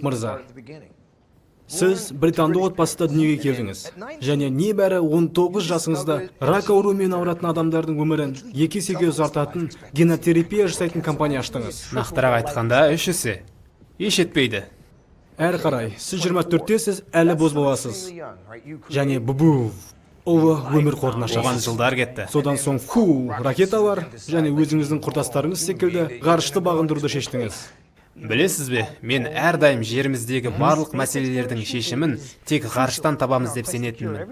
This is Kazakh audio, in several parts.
мырза, сіз британдық отбасыда дүниеге келдіңіз. Және небәрі 19 жасыңызда рак ауруымен ауыратын адамдардың өмірін 2 есеге ұзартатын генотерапия жасайтын компания аштыңыз. Нақтырақ айтқанда 3 есе. Еш етпейді. Әрі қарай, сіз 24-тесіз, әлі боз боласыз. Және бұбу, ұлы өмір қорын ашасыз. Оған жылдар кетті. Содан соң ракеталар және өзіңіздің құрдастарыңыз секілді ғарышты бағындыруды шештіңіз. Білесіз бе, мен әрдайым жеріміздегі барлық мәселелердің шешімін тек ғарыштан табамыз деп сенетінмін.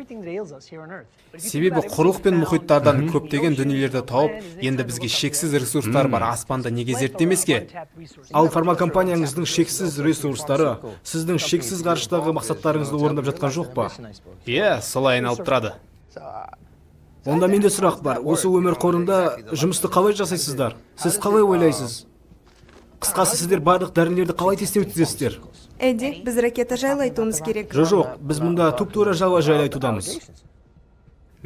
Себебі құрлық пен мұхиттардан көптеген дүниелерді тауып, енді бізге шексіз ресурстар бар аспанды неге зерттемеске? Ал фармакомпанияңыздың шексіз ресурстары сіздің шексіз ғарыштағы мақсаттарыңызды орындап жатқан жоқ па? Иә, солай айналып тұрады. Онда менде сұрақ бар. Осы өмір қорында жұмысты қалай жасайсыздар? Сіз қалай ойлайсыз? Қысқасы, сіздер барлық дәрілерді қалай тестеп өткізесіздер? Эдди, біз ракета жайлы айтуымыз керек. Жоқ, біз мұнда туп-тура жала жайлы айтудамыз.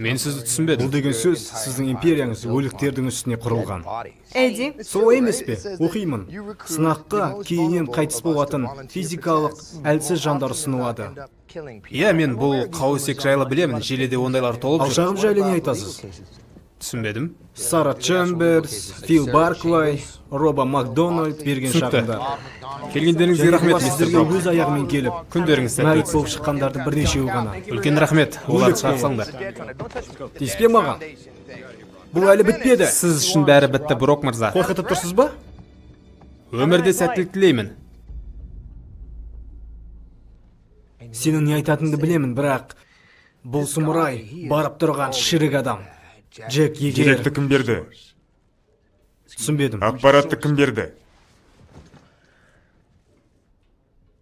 Мен сізді түсінбедім. Бұл деген сөз, сіздің империяңыз өліктердің үстіне құрылған. Эдди, Солай емес пе? Оқимын. Сынаққа кейіннен қайтыс болатын физикалық әлсіз жандар ұсынылады. Иә, мен бұл қауесет жайлы білемін, желіде ондайлар толып Ал жүр. жағым жайлы не айтасыз? Түсінбедім. Сара Чемберс, Фил Барклай, Роба Макдональд берген шағында. Келгендеріңізге рахмет, мистер сіздерге Брок. өз аяғымен келіп, Күндеріңіз сәтті мәйіт өтсін. болып шыққандардың бірнешеуі ғана. Үлкен рахмет, оларды шығарсаңдар. Тиіспе маған. Бұл әлі бітпеді. Сіз үшін бәрі бітті, Брок мырза. Қорқытып тұрсыз ба? Өмірде сәттілік тілеймін. Сенің не айтатынды білемін, бірақ бұл сұмырай барып тұрған шірік адам. Джек егер... Деректі кім берді? Түсінбедім. Ақпаратты кім берді?